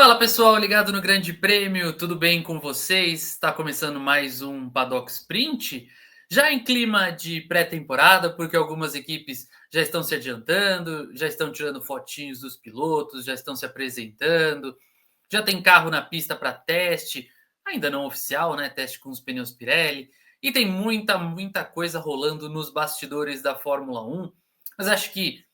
Fala pessoal, ligado no Grande Prêmio, tudo bem com vocês? Está começando mais um Paddock Sprint, já em clima de pré-temporada, porque algumas equipes já estão se adiantando, já estão tirando fotinhos dos pilotos, já estão se apresentando, já tem carro na pista para teste, ainda não oficial, né? Teste com os pneus Pirelli, e tem muita coisa rolando nos bastidores da Fórmula 1, mas acho que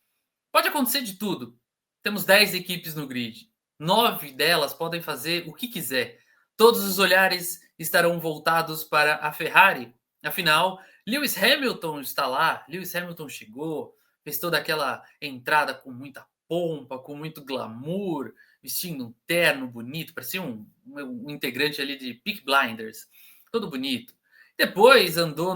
pode acontecer de tudo. Temos 10 equipes no grid. 9 delas podem fazer o que quiser. Todos os olhares estarão voltados para a Ferrari. Afinal, Lewis Hamilton está lá. Lewis Hamilton chegou, fez toda aquela entrada com muita pompa, com muito glamour, vestindo um terno bonito, parecia um integrante ali de Peaky Blinders. Todo bonito. Depois andou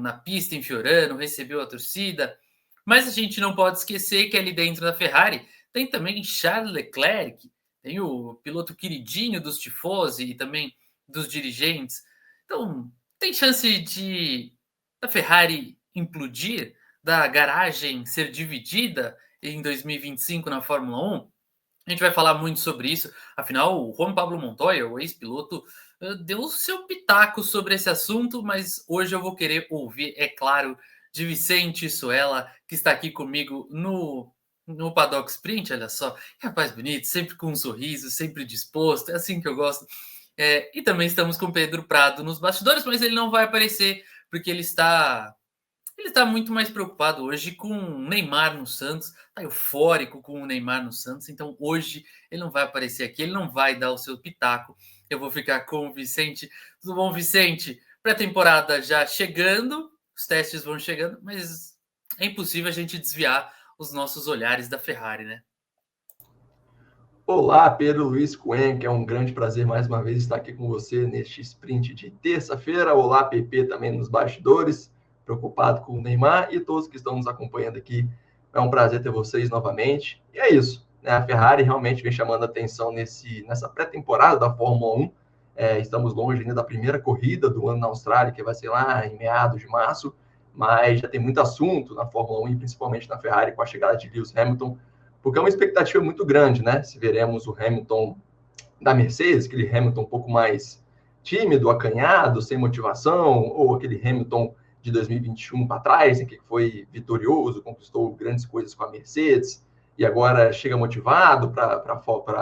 na pista enfiorando, recebeu a torcida. Mas a gente não pode esquecer que ali dentro da Ferrari tem também Charles Leclerc, tem o piloto queridinho dos tifosi e também dos dirigentes. Então, tem chance de da Ferrari implodir, da garagem ser dividida em 2025 na Fórmula 1? A gente vai falar muito sobre isso. Afinal, o Juan Pablo Montoya, o ex-piloto, deu o seu pitaco sobre esse assunto, mas hoje eu vou querer ouvir, é claro, de Vicente Suela, que está aqui comigo no Paddock Sprint. Olha só, que rapaz bonito, sempre com um sorriso, sempre disposto, é assim que eu gosto. E também estamos com Pedro Prado nos bastidores, mas ele não vai aparecer, porque ele está muito mais preocupado hoje com o Neymar no Santos, está eufórico com o Neymar no Santos, então hoje ele não vai aparecer aqui, ele não vai dar o seu pitaco. Eu vou ficar com o Vicente. Tudo bom, Vicente? Pré-temporada já chegando, os testes vão chegando, mas é impossível a gente desviar os nossos olhares da Ferrari, né? Olá, Pedro Luiz Cuenca, é um grande prazer mais uma vez estar aqui com você neste sprint de terça-feira. Olá, PP também nos bastidores, preocupado com o Neymar e todos que estão nos acompanhando aqui. É um prazer ter vocês novamente. E é isso, né? A Ferrari realmente vem chamando a atenção nessa pré-temporada da Fórmula 1. Estamos longe ainda da primeira corrida do ano na Austrália, que vai ser lá em meados de março, mas já tem muito assunto na Fórmula 1 e principalmente na Ferrari com a chegada de Lewis Hamilton, porque é uma expectativa muito grande, né? Se veremos o Hamilton da Mercedes, aquele Hamilton um pouco mais tímido, acanhado, sem motivação, ou aquele Hamilton de 2021 para trás, em que foi vitorioso, conquistou grandes coisas com a Mercedes, e agora chega motivado para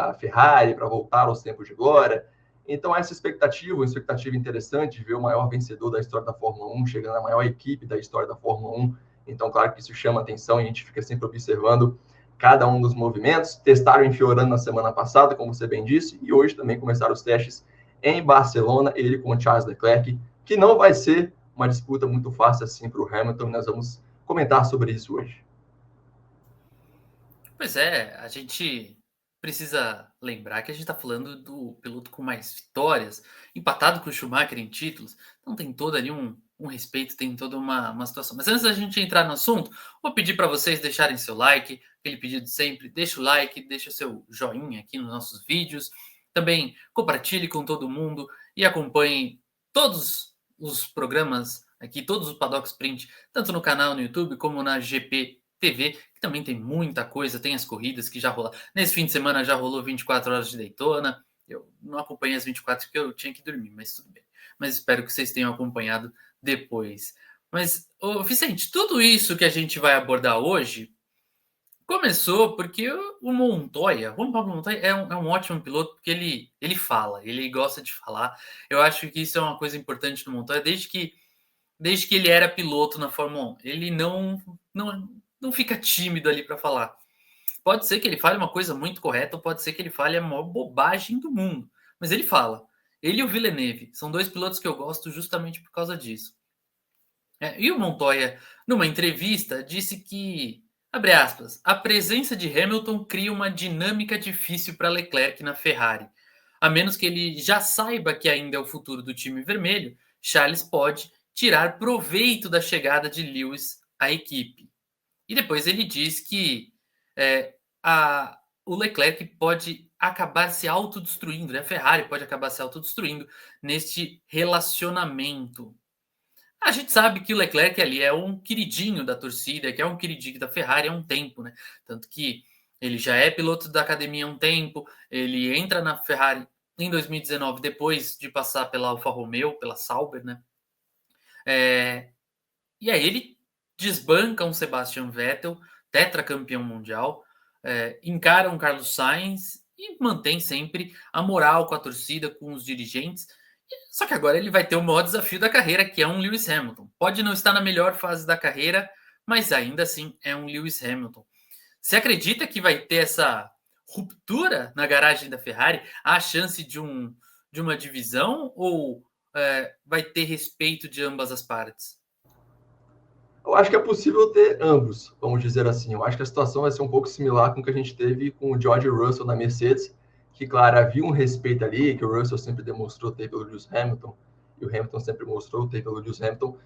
a Ferrari, para voltar aos tempos de glória. Então, essa expectativa, uma expectativa interessante de ver o maior vencedor da história da Fórmula 1, chegando à maior equipe da história da Fórmula 1. Então, claro que isso chama atenção e a gente fica sempre observando cada um dos movimentos. Testaram em Fiorano na semana passada, como você bem disse, e hoje também começaram os testes em Barcelona, ele com o Charles Leclerc, que não vai ser uma disputa muito fácil assim para o Hamilton. Nós vamos comentar sobre isso hoje. Pois é, a gente precisa lembrar que a gente está falando do piloto com mais vitórias, empatado com o Schumacher em títulos, então tem todo ali um respeito, tem toda uma situação. Mas antes da gente entrar no assunto, vou pedir para vocês deixarem seu like, aquele pedido de sempre, deixa o like, deixa o seu joinha aqui nos nossos vídeos, também compartilhe com todo mundo e acompanhe todos os programas aqui, todos os Paddock Sprint, tanto no canal no YouTube como na GP TV, que também tem muita coisa, tem as corridas que já rolaram. Nesse fim de semana já rolou 24 horas de Daytona. Eu não acompanhei as 24 porque eu tinha que dormir, mas tudo bem. Mas espero que vocês tenham acompanhado depois. Mas, ô Vicente, tudo isso que a gente vai abordar hoje começou porque o Montoya, o Juan Pablo Montoya é um ótimo piloto porque ele fala, ele gosta de falar. Eu acho que isso é uma coisa importante no Montoya desde que ele era piloto na Fórmula 1. Ele não fica tímido ali para falar. Pode ser que ele fale uma coisa muito correta, ou pode ser que ele fale a maior bobagem do mundo. Mas ele fala. Ele e o Villeneuve são dois pilotos que eu gosto justamente por causa disso. E o Montoya, numa entrevista, disse que, abre aspas, a presença de Hamilton cria uma dinâmica difícil para Leclerc na Ferrari. A menos que ele já saiba que ainda é o futuro do time vermelho, Charles pode tirar proveito da chegada de Lewis à equipe. E depois ele diz que é, o Leclerc pode acabar se autodestruindo, né? A Ferrari pode acabar se autodestruindo neste relacionamento. A gente sabe que o Leclerc ali é um queridinho da torcida, que é um queridinho da Ferrari há um tempo, né? Tanto que Ele já é piloto da academia há um tempo, ele entra na Ferrari em 2019, depois de passar pela Alfa Romeo, pela Sauber, né? E aí ele desbanca um Sebastian Vettel, tetracampeão mundial, encara um Carlos Sainz e mantém sempre a moral com a torcida, com os dirigentes. Só que agora ele vai ter o maior desafio da carreira, que é um Lewis Hamilton. Pode não estar na melhor fase da carreira, mas ainda assim é um Lewis Hamilton. Você acredita que vai ter essa ruptura na garagem da Ferrari? Há chance de uma divisão ou vai ter respeito de ambas as partes? Eu acho que é possível ter ambos, vamos dizer assim. Eu acho que a situação vai ser um pouco similar com o que a gente teve com o George Russell na Mercedes, que, claro, havia um respeito ali, que o Russell sempre demonstrou ter pelo Lewis Hamilton, e o Hamilton sempre mostrou ter pelo Lewis Hamilton,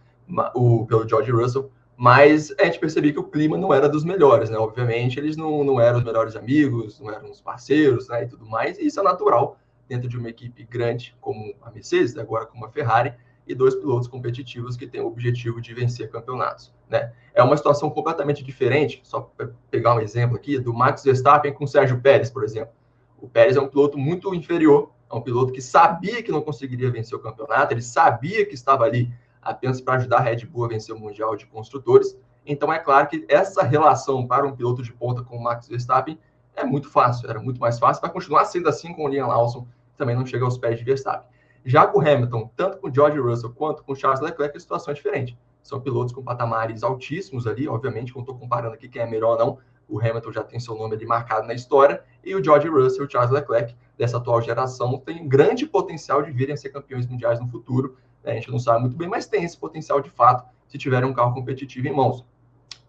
pelo George Russell, mas a gente percebia que o clima não era dos melhores, né? Obviamente, eles não eram os melhores amigos, não eram os parceiros, né, e tudo mais, e isso é natural dentro de uma equipe grande como a Mercedes, agora como a Ferrari, e dois pilotos competitivos que têm o objetivo de vencer campeonatos, né? É uma situação completamente diferente, só para pegar um exemplo aqui, do Max Verstappen com o Sérgio Pérez, por exemplo. O Pérez é um piloto muito inferior, é um piloto que sabia que não conseguiria vencer o campeonato, ele sabia que estava ali apenas para ajudar a Red Bull a vencer o Mundial de Construtores. Então, é claro que essa relação para um piloto de ponta com o Max Verstappen é muito fácil, era muito mais fácil, vai continuar sendo assim com o Liam Lawson, que também não chega aos pés de Verstappen. Já com o Hamilton, tanto com o George Russell quanto com o Charles Leclerc, a situação é diferente. São pilotos com patamares altíssimos ali, obviamente, não estou comparando aqui quem é melhor ou não, o Hamilton já tem seu nome ali marcado na história, e o George Russell e o Charles Leclerc, dessa atual geração, têm grande potencial de virem a ser campeões mundiais no futuro, né? A gente não sabe muito bem, mas tem esse potencial de fato, se tiverem um carro competitivo em mãos.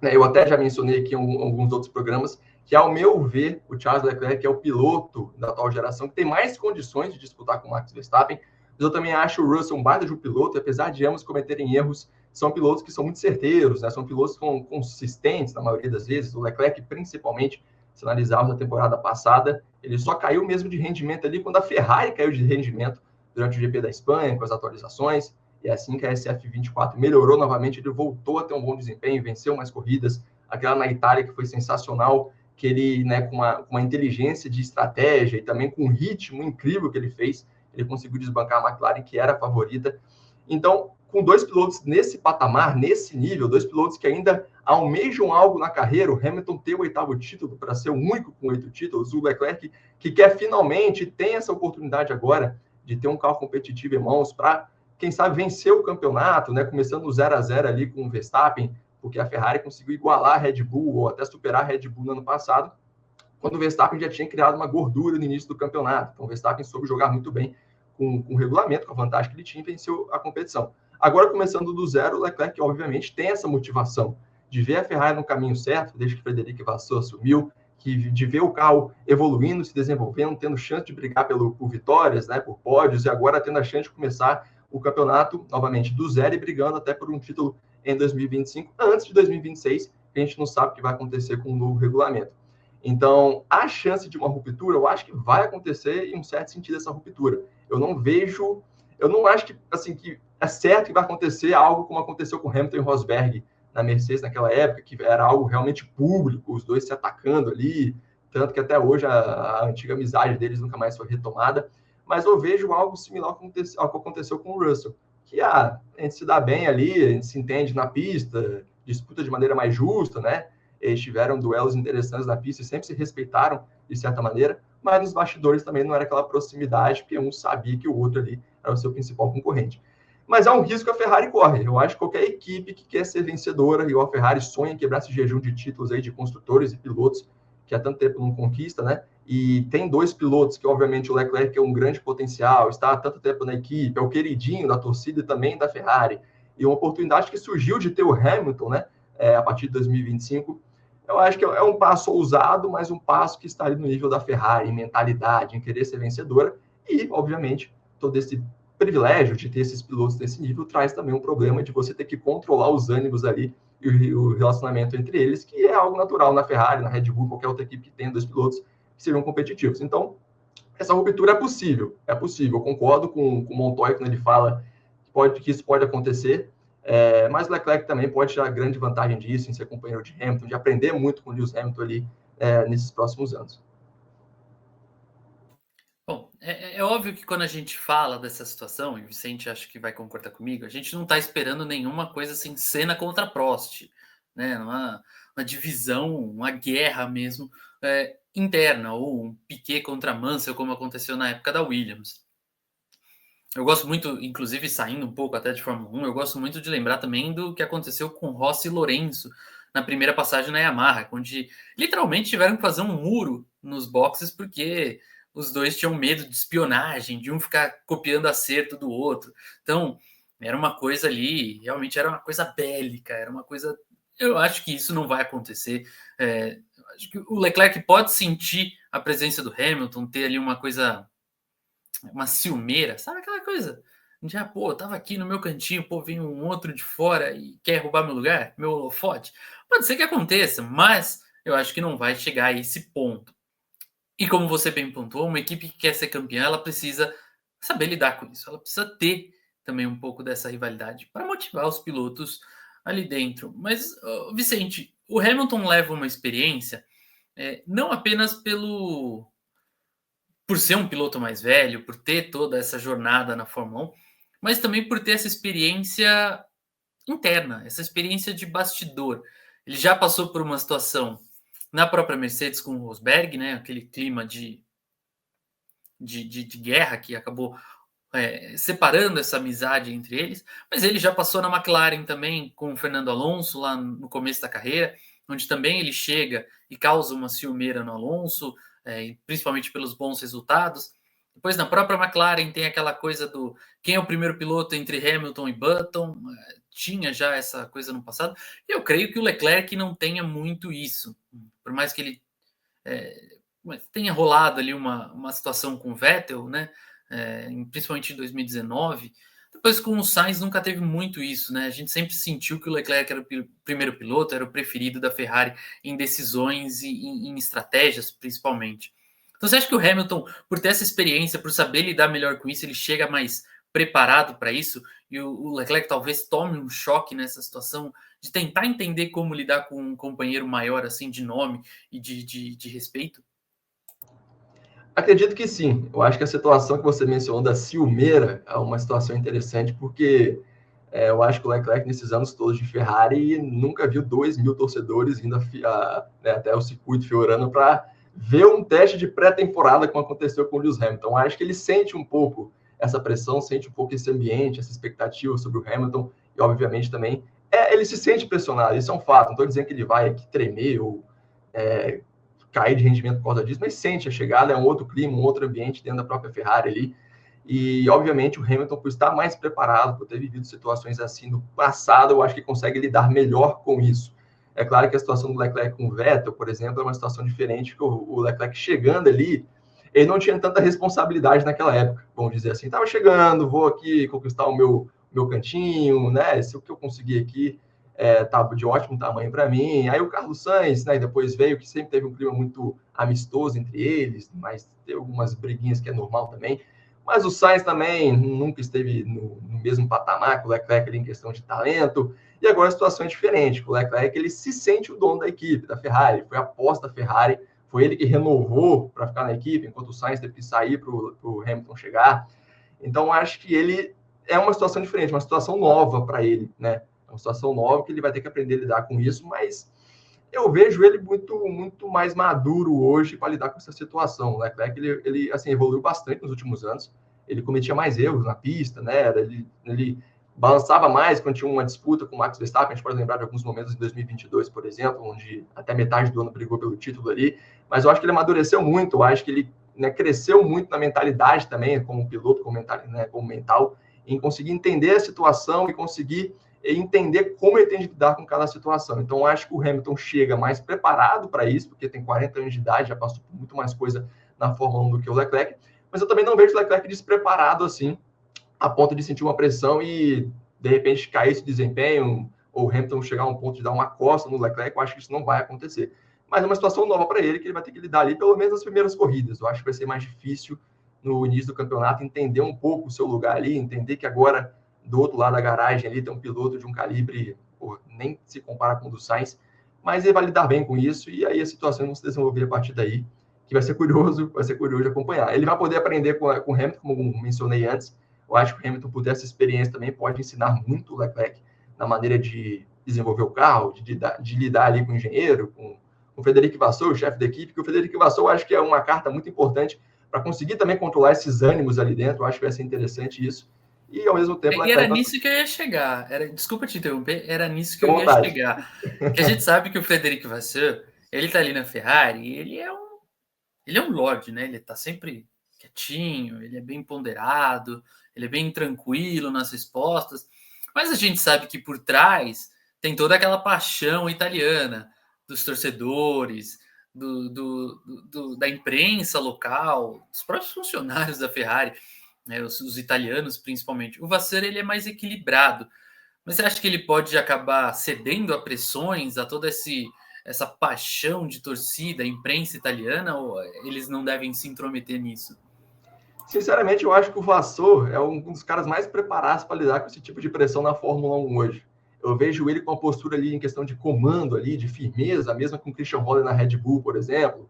Eu até já mencionei aqui em alguns outros programas que, ao meu ver, o Charles Leclerc é o piloto da atual geração que tem mais condições de disputar com o Max Verstappen, mas eu também acho o Russell um baita de um piloto, e apesar de ambos cometerem erros, são pilotos que são muito certeiros, né? São pilotos consistentes na maioria das vezes. O Leclerc, principalmente, se analisarmos a temporada passada, ele só caiu mesmo de rendimento ali quando a Ferrari caiu de rendimento durante o GP da Espanha, com as atualizações, e assim que a SF24 melhorou novamente, ele voltou a ter um bom desempenho, venceu mais corridas, aquela na Itália que foi sensacional, que ele, né, com uma inteligência de estratégia e também com um ritmo incrível que ele fez, ele conseguiu desbancar a McLaren, que era a favorita. Então, com dois pilotos nesse patamar, nesse nível, dois pilotos que ainda almejam algo na carreira, o Hamilton tem o 8º título para ser o único com 8 títulos, o Leclerc, que quer finalmente, tem essa oportunidade agora de ter um carro competitivo em mãos para, quem sabe, vencer o campeonato, né? Começando no 0-0 ali com o Verstappen, porque a Ferrari conseguiu igualar a Red Bull ou até superar a Red Bull no ano passado, quando o Verstappen já tinha criado uma gordura no início do campeonato. Então, o Verstappen soube jogar muito bem com o regulamento, com a vantagem que ele tinha, e venceu a competição. Agora, começando do zero, o Leclerc, obviamente, tem essa motivação de ver a Ferrari no caminho certo, desde que Frederic Vasseur assumiu, de ver o carro evoluindo, se desenvolvendo, tendo chance de brigar por vitórias, né, por pódios, e agora tendo a chance de começar o campeonato, novamente, do zero e brigando até por um título em 2025, antes de 2026, que a gente não sabe o que vai acontecer com o novo regulamento. Então, a chance de uma ruptura, eu acho que vai acontecer em um certo sentido essa ruptura. Eu não acho que, assim, que é certo que vai acontecer algo como aconteceu com Hamilton e Rosberg na Mercedes naquela época, que era algo realmente público, os dois se atacando ali, tanto que até hoje a antiga amizade deles nunca mais foi retomada. Mas eu vejo algo similar ao que aconteceu com o Russell, que a gente se dá bem ali, a gente se entende na pista, disputa de maneira mais justa, né? Eles tiveram duelos interessantes na pista e sempre se respeitaram de certa maneira, mas nos bastidores também não era aquela proximidade, porque um sabia que o outro ali era o seu principal concorrente. Mas é um risco que a Ferrari corre. Eu acho que qualquer equipe que quer ser vencedora, e a Ferrari sonha em quebrar esse jejum de títulos aí de construtores e pilotos, que há tanto tempo não conquista, né? E tem dois pilotos que, obviamente, o Leclerc é um grande potencial, está há tanto tempo na equipe, é o queridinho da torcida e também da Ferrari, e uma oportunidade que surgiu de ter o Hamilton, né? A partir de 2025, eu acho que é um passo ousado, mas um passo que está ali no nível da Ferrari, em mentalidade, em querer ser vencedora, e, obviamente, todo esse privilégio de ter esses pilotos desse nível traz também um problema de você ter que controlar os ânimos ali e o relacionamento entre eles, que é algo natural na Ferrari, na Red Bull, qualquer outra equipe que tenha dois pilotos que sejam competitivos. Então, essa ruptura é possível, é possível. Eu concordo com o Montoya quando ele fala que isso pode acontecer, mas o Leclerc também pode tirar grande vantagem disso, em ser companheiro de Hamilton, de aprender muito com o Lewis Hamilton ali nesses próximos anos. Bom, é óbvio que quando a gente fala dessa situação, e o Vicente acho que vai concordar comigo, a gente não está esperando nenhuma coisa assim, Senna contra Prost, né? Uma divisão, uma guerra mesmo interna, ou um Piquet contra Mansell, como aconteceu na época da Williams. Eu gosto muito, inclusive saindo um pouco até de Fórmula 1, eu gosto muito de lembrar também do que aconteceu com Rossi e Lourenço na primeira passagem na Yamaha, onde literalmente tiveram que fazer um muro nos boxes porque os dois tinham medo de espionagem, de um ficar copiando acerto do outro. Então, era uma coisa ali, realmente era uma coisa bélica, era uma coisa. Eu acho que isso não vai acontecer. Acho que o Leclerc pode sentir a presença do Hamilton, ter ali uma coisa, uma ciumeira, sabe aquela coisa? Já, pô, eu tava aqui no meu cantinho, pô, vem um outro de fora e quer roubar meu lugar, meu holofote. Pode ser que aconteça, mas eu acho que não vai chegar a esse ponto. E como você bem pontuou, uma equipe que quer ser campeã, ela precisa saber lidar com isso. Ela precisa ter também um pouco dessa rivalidade para motivar os pilotos ali dentro. Mas, Vicente, o Hamilton leva uma experiência não apenas por ser um piloto mais velho, por ter toda essa jornada na Fórmula 1, mas também por ter essa experiência interna, essa experiência de bastidor. Ele já passou por uma situação na própria Mercedes com o Rosberg, né? Aquele clima de guerra que acabou separando essa amizade entre eles, mas ele já passou na McLaren também com o Fernando Alonso lá no começo da carreira, onde também ele chega e causa uma ciumeira no Alonso, principalmente pelos bons resultados. Depois na própria McLaren tem aquela coisa do quem é o primeiro piloto entre Hamilton e Button, tinha já essa coisa no passado, e eu creio que o Leclerc não tenha muito isso, por mais que ele tenha rolado ali uma situação com o Vettel, né? Principalmente em 2019. Depois com o Sainz nunca teve muito isso, né? A gente sempre sentiu que o Leclerc era o primeiro piloto, era o preferido da Ferrari em decisões e em estratégias, principalmente. Então você acha que o Hamilton, por ter essa experiência, por saber lidar melhor com isso, ele chega mais preparado para isso? E o Leclerc talvez tome um choque nessa situação de tentar entender como lidar com um companheiro maior, assim, de nome e de respeito? Acredito que sim. Eu acho que a situação que você mencionou da ciumeira é uma situação interessante, porque eu acho que o Leclerc, nesses anos todos de Ferrari, nunca viu 2.000 torcedores indo até o circuito fiorano para ver um teste de pré-temporada, como aconteceu com o Lewis Hamilton. Eu acho que ele sente um pouco essa pressão, sente um pouco esse ambiente, essa expectativa sobre o Hamilton, e obviamente também ele se sente pressionado, isso é um fato. Não estou dizendo que ele vai aqui tremer ou cair de rendimento por causa disso, mas sente a chegada, é um outro clima, um outro ambiente dentro da própria Ferrari ali. E, obviamente, o Hamilton, por estar mais preparado, por ter vivido situações assim no passado, eu acho que consegue lidar melhor com isso. É claro que a situação do Leclerc com o Vettel, por exemplo, é uma situação diferente, porque o Leclerc chegando ali, ele não tinha tanta responsabilidade naquela época, vamos dizer assim. Estava chegando, vou aqui conquistar o meu cantinho, né? Se o que eu conseguir aqui tá de ótimo tamanho para mim. Aí o Carlos Sainz, né, depois veio, que sempre teve um clima muito amistoso entre eles, mas teve algumas briguinhas que é normal também. Mas o Sainz também nunca esteve no mesmo patamar que o Leclerc ali em questão de talento. E agora a situação é diferente. O Leclerc ele se sente o dono da equipe, da Ferrari. Foi a aposta da Ferrari, foi ele que renovou para ficar na equipe, enquanto o Sainz teve que sair para o Hamilton chegar. Então, acho que ele é uma situação diferente, uma situação nova para ele, né? É uma situação nova que ele vai ter que aprender a lidar com isso, mas eu vejo ele muito mais maduro hoje para lidar com essa situação. O Leclerc, ele assim, evoluiu bastante nos últimos anos. Ele cometia mais erros na pista, né? Ele balançava mais quando tinha uma disputa com o Max Verstappen. A gente pode lembrar de alguns momentos em 2022, por exemplo, onde até metade do ano brigou pelo título ali. Mas eu acho que ele amadureceu muito. Eu acho que ele cresceu muito na mentalidade também, como piloto, como mental, em conseguir entender a situação e conseguir entender como ele tem de lidar com cada situação. Então, eu acho que o Hamilton chega mais preparado para isso, porque tem 40 anos de idade, já passou por muito mais coisa na Fórmula 1 do que o Leclerc, mas eu também não vejo o Leclerc despreparado assim, a ponto de sentir uma pressão e, de repente, cair esse desempenho, ou o Hamilton chegar a um ponto de dar uma costa no Leclerc. Eu acho que isso não vai acontecer. Mas é uma situação nova para ele, que ele vai ter que lidar ali, pelo menos nas primeiras corridas. Eu acho que vai ser mais difícil no início do campeonato entender um pouco o seu lugar ali, entender que agora do outro lado da garagem ali tem um piloto de um calibre, nem se compara com o do Sainz, mas ele vai lidar bem com isso, e aí a situação vai se desenvolver a partir daí, que vai ser curioso de acompanhar. Ele vai poder aprender com o Hamilton, como mencionei antes. Eu acho que o Hamilton, por ter essa experiência também, pode ensinar muito o Leclerc na maneira de desenvolver o carro, de lidar ali com o engenheiro, com o Frederic Vasseur, o chefe da equipe, que o Frederic Vasseur eu acho que é uma carta muito importante para conseguir também controlar esses ânimos ali dentro. Eu acho que vai ser interessante isso. E, ao mesmo tempo, E era nisso que eu ia chegar. Desculpa te interromper, era nisso que eu ia chegar. Que a gente sabe que o Frederic Vasseur, ele tá ali na Ferrari, e ele é um lorde, né? Ele tá sempre quietinho, ele é bem ponderado, ele é bem tranquilo nas respostas. Mas a gente sabe que por trás tem toda aquela paixão italiana dos torcedores, da imprensa local, dos próprios funcionários da Ferrari, né, os italianos principalmente. O Vasseur ele é mais equilibrado, mas você acha que ele pode acabar cedendo a pressões, a toda essa paixão de torcida, imprensa italiana, ou eles não devem se intrometer nisso? Sinceramente, eu acho que o Vasseur é um dos caras mais preparados para lidar com esse tipo de pressão na Fórmula 1 hoje. Eu vejo ele com uma postura ali em questão de comando ali, de firmeza, mesmo com o Christian Horner na Red Bull, por exemplo.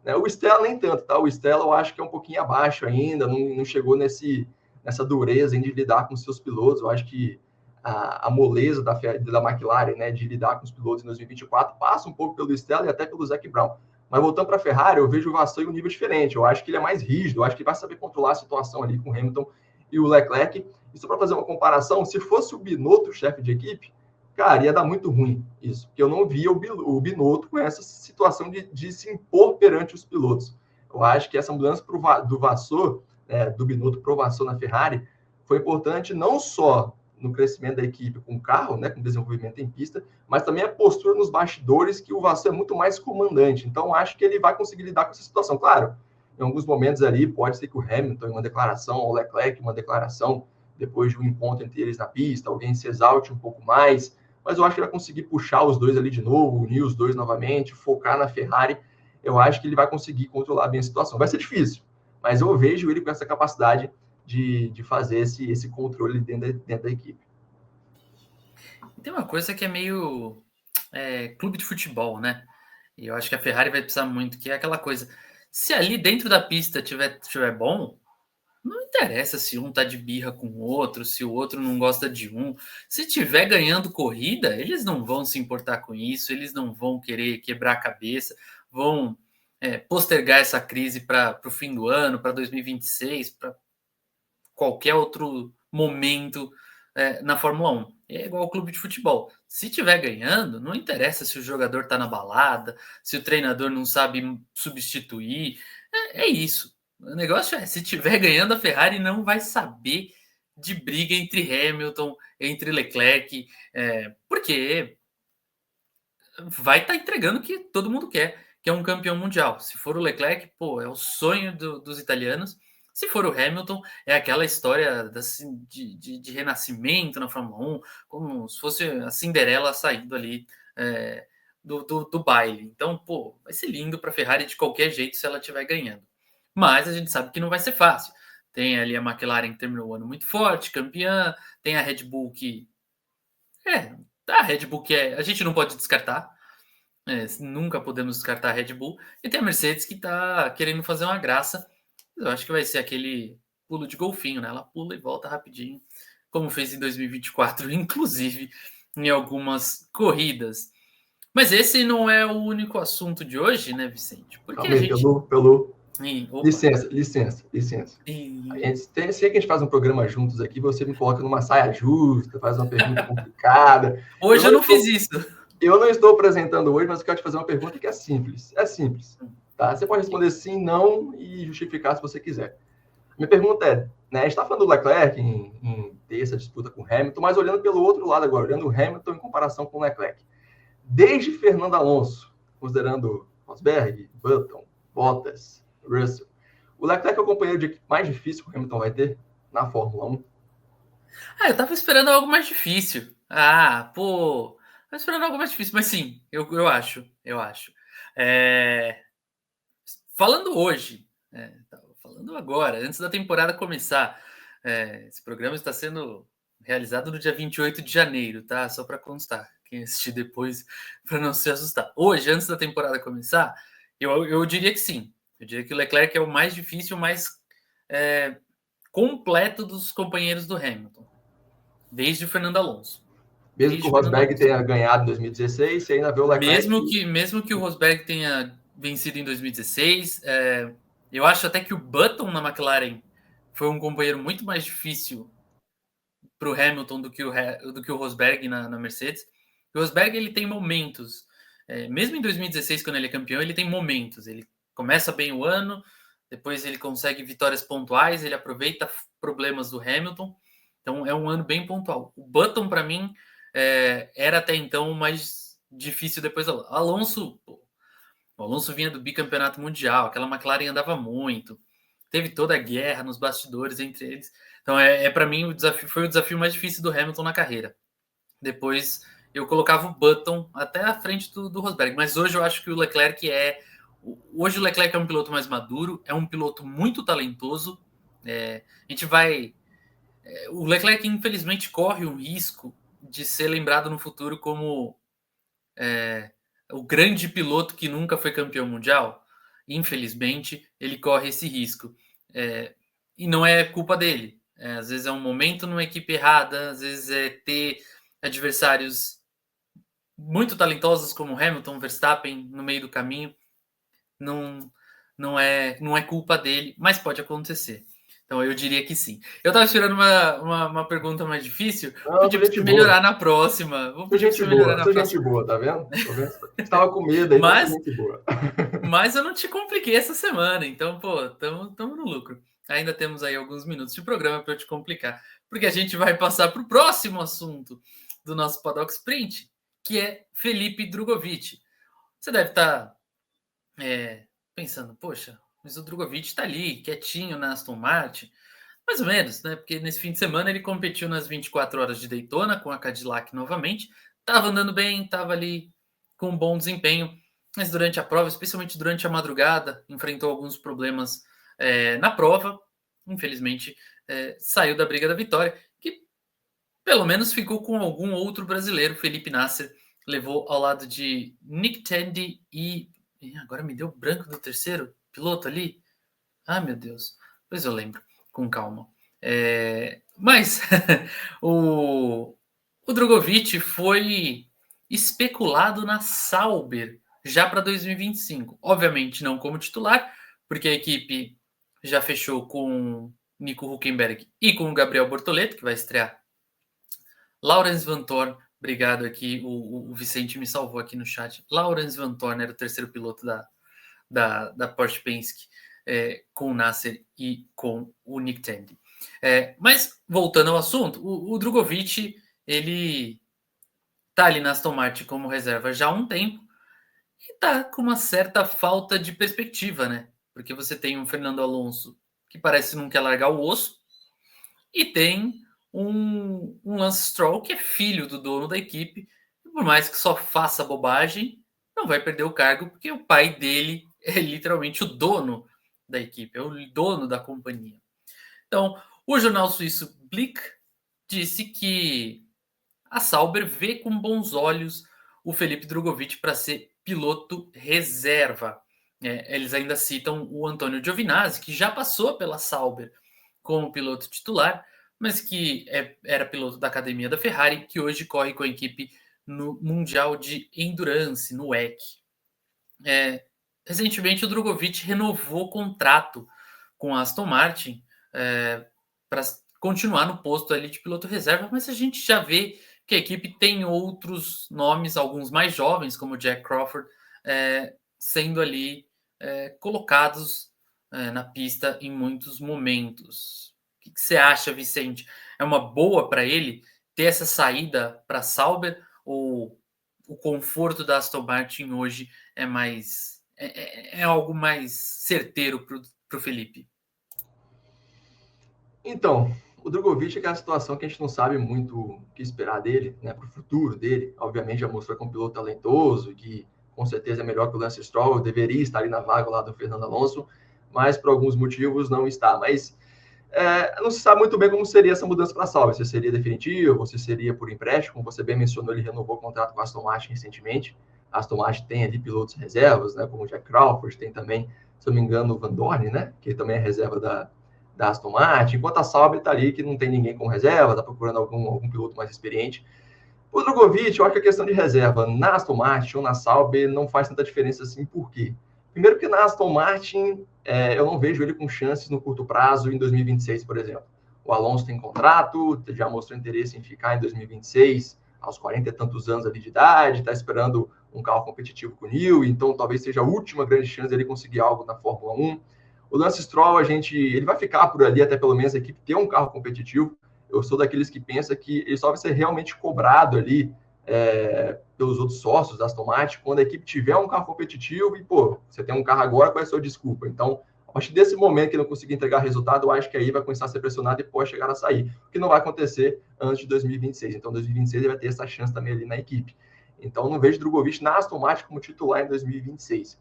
O Stella nem tanto, tá? O Stella eu acho que é um pouquinho abaixo ainda, não chegou nessa dureza de lidar com seus pilotos. Eu acho que a moleza da McLaren, né, de lidar com os pilotos em 2024 passa um pouco pelo Stella e até pelo Zac Brown. Mas voltando para a Ferrari, eu vejo o Vasseur em um nível diferente. Eu acho que ele é mais rígido, eu acho que ele vai saber controlar a situação ali com o Hamilton e o Leclerc. E só para fazer uma comparação, se fosse o Binotto chefe de equipe, cara, ia dar muito ruim isso, porque eu não via o Binotto com essa situação de se impor perante os pilotos. Eu acho que essa mudança do Vasseur, do Binotto para o Vasseur na Ferrari, foi importante não só no crescimento da equipe com o carro, né, com desenvolvimento em pista, mas também a postura nos bastidores, que o Vasseur é muito mais comandante. Então, acho que ele vai conseguir lidar com essa situação. Claro, em alguns momentos ali, pode ser que o Hamilton, em uma declaração, ou o Leclerc, uma declaração, depois de um encontro entre eles na pista, alguém se exalte um pouco mais, mas eu acho que ele vai conseguir puxar os dois ali de novo, unir os dois novamente, focar na Ferrari. Eu acho que ele vai conseguir controlar bem a situação. Vai ser difícil, mas eu vejo ele com essa capacidade de fazer esse controle dentro da equipe. Tem uma coisa que é meio clube de futebol, né? E eu acho que a Ferrari vai precisar muito, que é aquela coisa. Se ali dentro da pista tiver bom, não interessa se um tá de birra com o outro, se o outro não gosta de um. Se tiver ganhando corrida, eles não vão se importar com isso, eles não vão querer quebrar a cabeça, vão postergar essa crise para o fim do ano, para 2026, para qualquer outro momento na Fórmula 1. É igual ao clube de futebol. Se tiver ganhando, não interessa se o jogador está na balada, se o treinador não sabe substituir. É isso. O negócio é, se tiver ganhando, a Ferrari não vai saber de briga entre Hamilton, entre Leclerc, porque vai estar entregando o que todo mundo quer, que é um campeão mundial. Se for o Leclerc, pô, é o sonho dos italianos. Se for o Hamilton, é aquela história de renascimento na Fórmula 1, como se fosse a Cinderela saindo ali do baile. Então, pô, vai ser lindo para a Ferrari de qualquer jeito se ela estiver ganhando. Mas a gente sabe que não vai ser fácil. Tem ali a McLaren que terminou o ano muito forte, campeã, tem a Red Bull que. A Red Bull que a gente não pode descartar. Nunca podemos descartar a Red Bull. E tem a Mercedes que está querendo fazer uma graça. Eu acho que vai ser aquele pulo de golfinho, né? Ela pula e volta rapidinho, como fez em 2024, inclusive em algumas corridas. Mas esse não é o único assunto de hoje, né, Vicente? Porque Calma aí, pelo... Opa. Licença. Sei que a gente faz um programa juntos aqui, você me coloca numa saia justa, faz uma pergunta complicada. Hoje eu não fiz isso. Eu não estou apresentando hoje, mas eu quero te fazer uma pergunta que é simples. É simples. Tá? Você pode responder sim, não e justificar se você quiser. Minha pergunta é, né, a gente está falando do Leclerc em ter essa disputa com o Hamilton, mas olhando pelo outro lado agora, olhando o Hamilton em comparação com o Leclerc. Desde Fernando Alonso, considerando Rosberg, Button, Bottas, Russell, o Leclerc é o companheiro mais difícil que o Hamilton vai ter na Fórmula 1? Eu tava esperando algo mais difícil. Pô, tava esperando algo mais difícil, mas sim, eu acho. Falando hoje, falando agora, antes da temporada começar, esse programa está sendo realizado no dia 28 de janeiro, tá? Só para constar. Quem assistir depois, para não se assustar. Hoje, antes da temporada começar, eu diria que sim. Eu diria que o Leclerc é o mais difícil, o mais completo dos companheiros do Hamilton, desde o Fernando Alonso. Mesmo que o Rosberg tenha ganhado em 2016, você ainda vê o Leclerc... Mesmo que o Rosberg tenha vencido em 2016, eu acho até que o Button na McLaren foi um companheiro muito mais difícil para o Hamilton do que o Rosberg na Mercedes. O Rosberg ele tem momentos, mesmo em 2016, quando ele é campeão, ele tem momentos. Ele começa bem o ano, depois ele consegue vitórias pontuais, ele aproveita problemas do Hamilton. Então é um ano bem pontual. O Button, para mim, era até então o mais difícil depois do Alonso. O Alonso vinha do bicampeonato mundial, aquela McLaren andava muito, teve toda a guerra nos bastidores entre eles. Então, para mim, foi o desafio mais difícil do Hamilton na carreira. Depois, eu colocava o Button até à frente do Rosberg. Mas hoje eu acho que o Leclerc Hoje o Leclerc é um piloto mais maduro, é um piloto muito talentoso. A gente vai... o Leclerc, infelizmente, corre um risco de ser lembrado no futuro como o grande piloto que nunca foi campeão mundial. Infelizmente, ele corre esse risco. E não é culpa dele. Às vezes é um momento numa equipe errada, às vezes é ter adversários muito talentosos como Hamilton, Verstappen no meio do caminho. Não é culpa dele, mas pode acontecer. Então eu diria que sim. Eu estava esperando uma pergunta mais difícil. Vou pedir para você melhorar na próxima. Vou pedir para você melhorar na próxima. Gente boa, tá vendo? Estava com medo aí, mas gente boa. Mas eu não te compliquei essa semana, então, pô, estamos no lucro. Ainda temos aí alguns minutos de programa para eu te complicar, porque a gente vai passar para o próximo assunto do nosso Paddock Sprint, que é Felipe Drugovich. Você deve estar pensando, poxa, mas o Drugovich está ali, quietinho na Aston Martin. Mais ou menos, né? Porque nesse fim de semana ele competiu nas 24 horas de Daytona com a Cadillac novamente. Estava andando bem, estava ali com um bom desempenho, mas durante a prova, especialmente durante a madrugada, enfrentou alguns problemas na prova. Infelizmente, saiu da briga da vitória, que pelo menos ficou com algum outro brasileiro. Felipe Nasser levou ao lado de Nick Tandy e agora me deu branco do terceiro piloto ali. Ah, meu Deus. Pois eu lembro, com calma. Mas o Drugovich foi especulado na Sauber já para 2025. Obviamente não como titular, porque a equipe já fechou com Nico Hülkenberg e com o Gabriel Bortoleto, que vai estrear. Laurens Vanthoor, obrigado aqui, o Vicente me salvou aqui no chat. Laurens Vanthoor era o terceiro piloto da Porsche Penske, com o Nasser e com o Nick Tandy. Mas, voltando ao assunto, o Drugovich, ele tá ali na Aston Martin como reserva já há um tempo e tá com uma certa falta de perspectiva, né? Porque você tem um Fernando Alonso que parece não quer largar o osso e tem um Lance Stroll que é filho do dono da equipe e por mais que só faça bobagem, não vai perder o cargo porque o pai dele é literalmente o dono da equipe, é o dono da companhia. Então, o jornal suíço Blick disse que a Sauber vê com bons olhos o Felipe Drugovich para ser piloto reserva. Eles ainda citam o Antônio Giovinazzi, que já passou pela Sauber como piloto titular, mas que era piloto da academia da Ferrari, que hoje corre com a equipe no Mundial de Endurance, no WEC. Recentemente, o Drugovich renovou o contrato com a Aston Martin para continuar no posto ali de piloto reserva, mas a gente já vê que a equipe tem outros nomes, alguns mais jovens, como o Jack Crawford, sendo ali colocados na pista em muitos momentos. O que você acha, Vicente? É uma boa para ele ter essa saída para a Sauber ou o conforto da Aston Martin hoje é algo mais certeiro para o Felipe? Então, o Drugovich é aquela situação que a gente não sabe muito o que esperar dele, né, para o futuro dele. Obviamente já mostrou que é um piloto talentoso, que com certeza é melhor que o Lance Stroll, deveria estar ali na vaga lá do Fernando Alonso, mas por alguns motivos não está. Mas Não se sabe muito bem como seria essa mudança para a Sauber, se seria definitivo, ou se seria por empréstimo, como você bem mencionou, ele renovou o contrato com a Aston Martin recentemente. A Aston Martin tem ali pilotos reservas, né, como o Jack Crawford, tem também, se eu não me engano, o Van Dorn, né, que também é reserva da Aston Martin, enquanto a Sauber está ali que não tem ninguém com reserva, está procurando algum piloto mais experiente. O Drogovic, eu acho que a questão de reserva na Aston Martin ou na Sauber não faz tanta diferença assim, por quê? Primeiro que na Aston Martin, eu não vejo ele com chances no curto prazo em 2026, por exemplo. O Alonso tem contrato, já mostrou interesse em ficar em 2026, aos 40 e tantos anos ali de idade, está esperando um carro competitivo com o Newey, então talvez seja a última grande chance dele conseguir algo na Fórmula 1. O Lance Stroll, ele vai ficar por ali até pelo menos a equipe ter um carro competitivo. Eu sou daqueles que pensa que ele só vai ser realmente cobrado ali pelos outros sócios da Aston Martin quando a equipe tiver um carro competitivo e, pô, você tem um carro agora, qual é a sua desculpa? Então, a partir desse momento que não conseguir entregar resultado, eu acho que aí vai começar a ser pressionado e pode chegar a sair, o que não vai acontecer antes de 2026. Então, 2026 ele vai ter essa chance também ali na equipe. Então, não vejo Drogovic na Aston Martin como titular em 2026.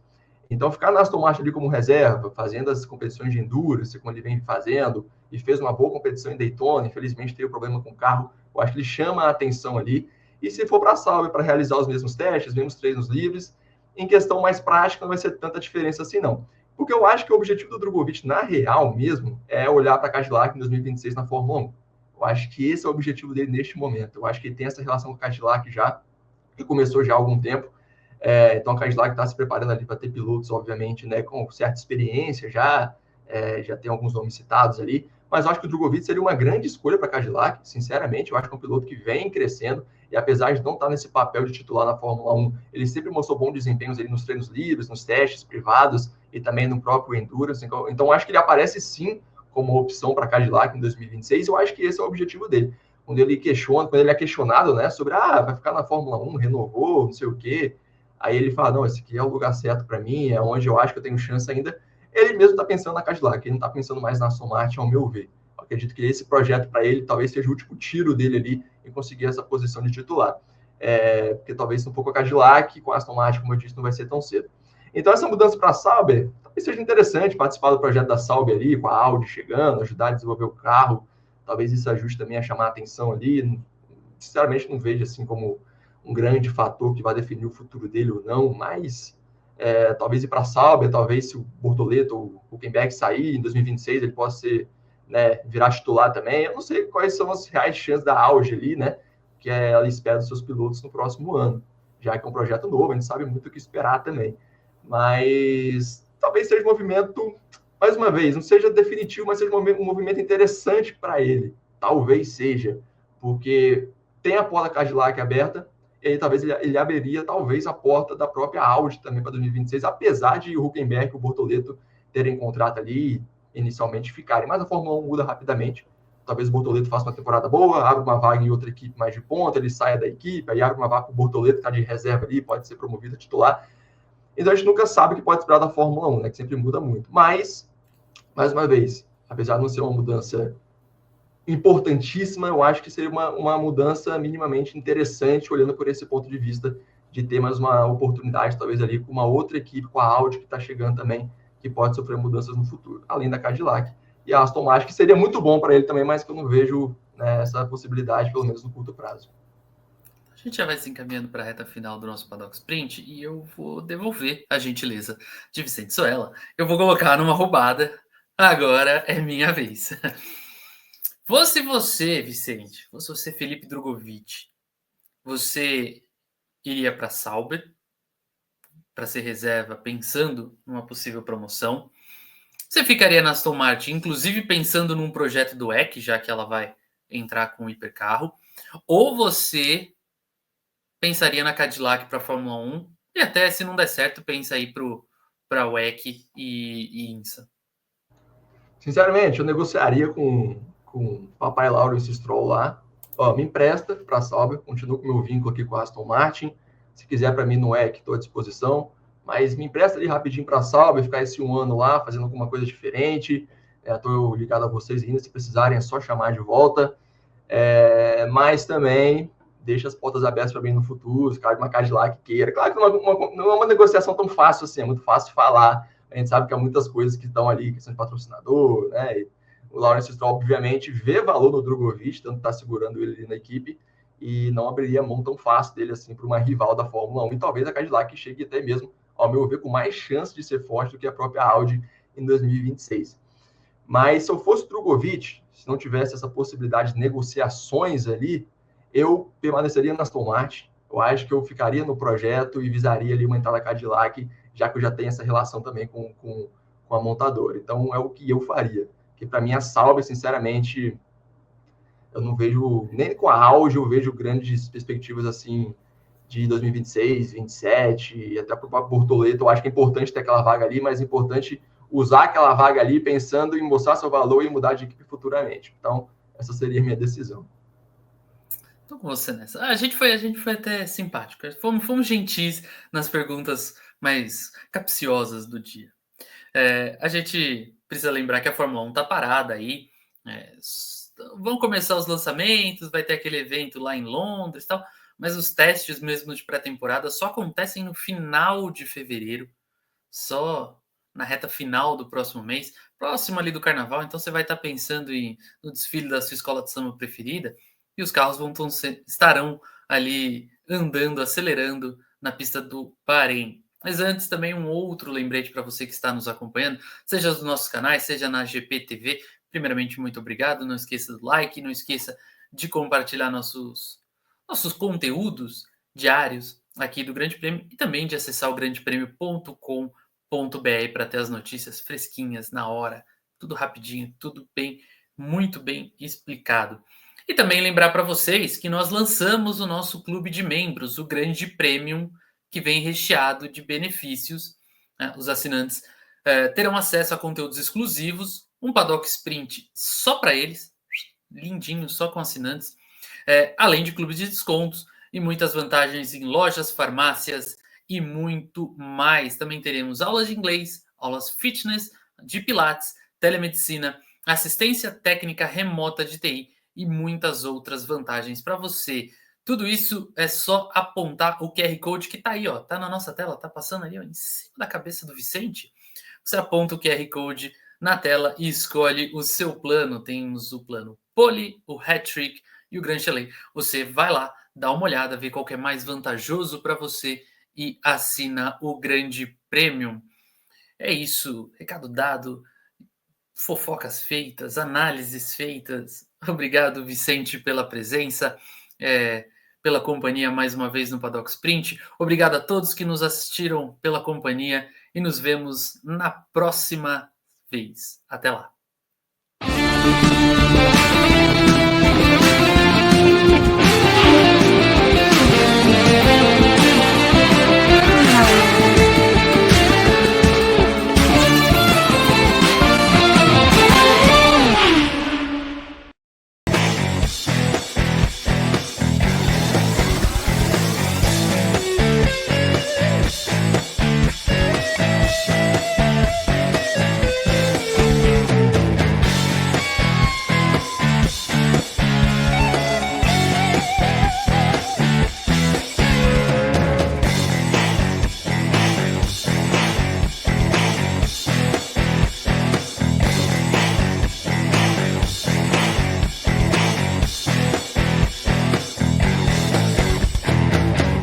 Então, ficar na Aston Martin ali como reserva, fazendo as competições de endurance, como ele vem fazendo, e fez uma boa competição em Daytona, infelizmente teve um problema com o carro, eu acho que ele chama a atenção ali. E se for para a Sauber para realizar os mesmos testes, os mesmos treinos livres, em questão mais prática não vai ser tanta diferença assim, não. Porque eu acho que o objetivo do Drogovic, na real mesmo, é olhar para a Cadillac em 2026 na Fórmula 1. Eu acho que esse é o objetivo dele neste momento. Eu acho que ele tem essa relação com a Cadillac já, que começou já há algum tempo. Então, a Cadillac está se preparando ali para ter pilotos, obviamente, né, com certa experiência, já tem alguns nomes citados ali, mas eu acho que o Drogovic seria uma grande escolha para a Cadillac, sinceramente. Eu acho que é um piloto que vem crescendo, e apesar de não estar nesse papel de titular na Fórmula 1, ele sempre mostrou bons desempenhos ali nos treinos livres, nos testes privados e também no próprio Endurance. Então, acho que ele aparece sim como opção para a Cadillac em 2026. Eu acho que esse é o objetivo dele. Quando ele é questionado, né, sobre, vai ficar na Fórmula 1, renovou, não sei o quê. Aí ele fala, não, esse aqui é o lugar certo para mim, é onde eu acho que eu tenho chance ainda. Ele mesmo está pensando na Cadillac, ele não está pensando mais na Aston Martin, ao meu ver. Eu acredito que esse projeto para ele talvez seja o último tiro dele ali em conseguir essa posição de titular. Porque talvez um pouco a Cadillac, com a Aston Martin, como eu disse, não vai ser tão cedo. Então essa mudança para a Sauber, talvez seja interessante participar do projeto da Sauber ali, com a Audi chegando, ajudar a desenvolver o carro. Talvez isso ajude também a chamar a atenção ali. Sinceramente, não vejo assim como um grande fator que vai definir o futuro dele ou não, mas talvez ir para a Sauber, talvez se o Bortoleto ou o Hülkenberg sair em 2026, ele possa ser, né, virar titular também. Eu não sei quais são as reais chances da Audi ali, né, que ela espera dos seus pilotos no próximo ano, já que é um projeto novo, a gente sabe muito o que esperar também. Mas talvez seja um movimento, mais uma vez, não seja definitivo, mas seja um movimento interessante para ele. Talvez seja, porque tem a porta Cadillac aberta, e aí talvez ele abriria talvez a porta da própria Audi também para 2026, apesar de o Hülkenberg e o Bortoleto terem contrato ali e inicialmente ficarem. Mas a Fórmula 1 muda rapidamente. Talvez o Bortoleto faça uma temporada boa, abra uma vaga em outra equipe mais de ponta, ele saia da equipe, aí abre uma vaga para o Bortoleto, que está de reserva ali, pode ser promovido a titular. Então a gente nunca sabe o que pode esperar da Fórmula 1, né, que sempre muda muito. Mas, mais uma vez, apesar de não ser uma mudança importantíssima, eu acho que seria uma mudança minimamente interessante, olhando por esse ponto de vista de ter mais uma oportunidade, talvez ali com uma outra equipe, com a Audi, que está chegando também, que pode sofrer mudanças no futuro, além da Cadillac. E a Aston Martin, que seria muito bom para ele também, mas que eu não vejo, né, essa possibilidade, pelo menos no curto prazo. A gente já vai se encaminhando para a reta final do nosso Paddock Sprint e eu vou devolver a gentileza de Vicente Soela. Eu vou colocar numa roubada. Agora é minha vez. Fosse você, Vicente, fosse você, Felipe Drogovic, você iria para Sauber para ser reserva, pensando numa possível promoção? Você ficaria na Aston Martin, inclusive pensando num projeto do EC, já que ela vai entrar com o hipercarro? Ou você pensaria na Cadillac para a Fórmula 1 e até, se não der certo, pensa aí para o WEC e INSA? Sinceramente, eu negociaria com o papai Lawrence Stroll lá. Me empresta para a Sauber, continuo com o meu vínculo aqui com a Aston Martin. Se quiser para mim no EC, estou à disposição. Mas me empresta ali rapidinho para a Sauber, ficar esse um ano lá, fazendo alguma coisa diferente. Estou ligado a vocês ainda, se precisarem é só chamar de volta. Mas também deixa as portas abertas para mim no futuro, se caso uma Cadillac queira. Claro que não é uma negociação tão fácil assim, é muito fácil falar. A gente sabe que há muitas coisas que estão ali, questão de patrocinador, né? o Lawrence Stroll, obviamente, vê valor no Drogovic, tanto está segurando ele ali na equipe, e não abriria a mão tão fácil dele assim para uma rival da Fórmula 1. E talvez a Cadillac chegue até mesmo, ao meu ver, com mais chance de ser forte do que a própria Audi em 2026. Mas se eu fosse o Drogovic, se não tivesse essa possibilidade de negociações ali, eu permaneceria na Aston Martin. Eu acho que eu ficaria no projeto e visaria ali uma entrada Cadillac, já que eu já tenho essa relação também com a montadora. Então, é o que eu faria. Que para mim, a Sauber, sinceramente, eu não vejo, nem com a Audi, eu vejo grandes perspectivas assim de 2026, 27, e até para o próprio Bortoleto. Eu acho que é importante ter aquela vaga ali, mas é importante usar aquela vaga ali pensando em mostrar seu valor e mudar de equipe futuramente. Então, essa seria a minha decisão. Tô com você nessa. A gente foi até simpático. Fomos gentis nas perguntas mais capciosas do dia. A gente precisa lembrar que a Fórmula 1 tá parada aí. Vão começar os lançamentos, vai ter aquele evento lá em Londres e tal, mas os testes mesmo de pré-temporada só acontecem no final de fevereiro, só na reta final do próximo mês, próximo ali do carnaval. Então você vai estar pensando no desfile da sua escola de samba preferida, e os carros estarão ali andando, acelerando na pista do Bahrein. Mas antes, também um outro lembrete para você que está nos acompanhando, seja nos nossos canais, seja na GPTV. Primeiramente, muito obrigado. Não esqueça do like, não esqueça de compartilhar nossos conteúdos diários aqui do Grande Prêmio e também de acessar o grandepremio.com.br para ter as notícias fresquinhas na hora, tudo rapidinho, tudo bem, muito bem explicado. E também lembrar para vocês que nós lançamos o nosso clube de membros, o Grande Premium, que vem recheado de benefícios. Né? Os assinantes terão acesso a conteúdos exclusivos, um Paddock Sprint só para eles, lindinho, só com assinantes, além de clubes de descontos e muitas vantagens em lojas, farmácias e muito mais. Também teremos aulas de inglês, aulas fitness, de pilates, telemedicina, assistência técnica remota de TI e muitas outras vantagens para você. Tudo isso é só apontar o QR Code que está aí, ó, tá na nossa tela, tá passando aí, ó, em cima da cabeça do Vicente. Você aponta o QR Code na tela e escolhe o seu plano. Temos o plano Pole, o Hat-Trick e o Grand Chalet. Você vai lá, dá uma olhada, vê qual que é mais vantajoso para você e assina o Grande Premium. É isso, recado dado, fofocas feitas, análises feitas. Obrigado, Vicente, pela presença, pela companhia mais uma vez no Paddock Sprint. Obrigado a todos que nos assistiram pela companhia e nos vemos na próxima vez. Até lá.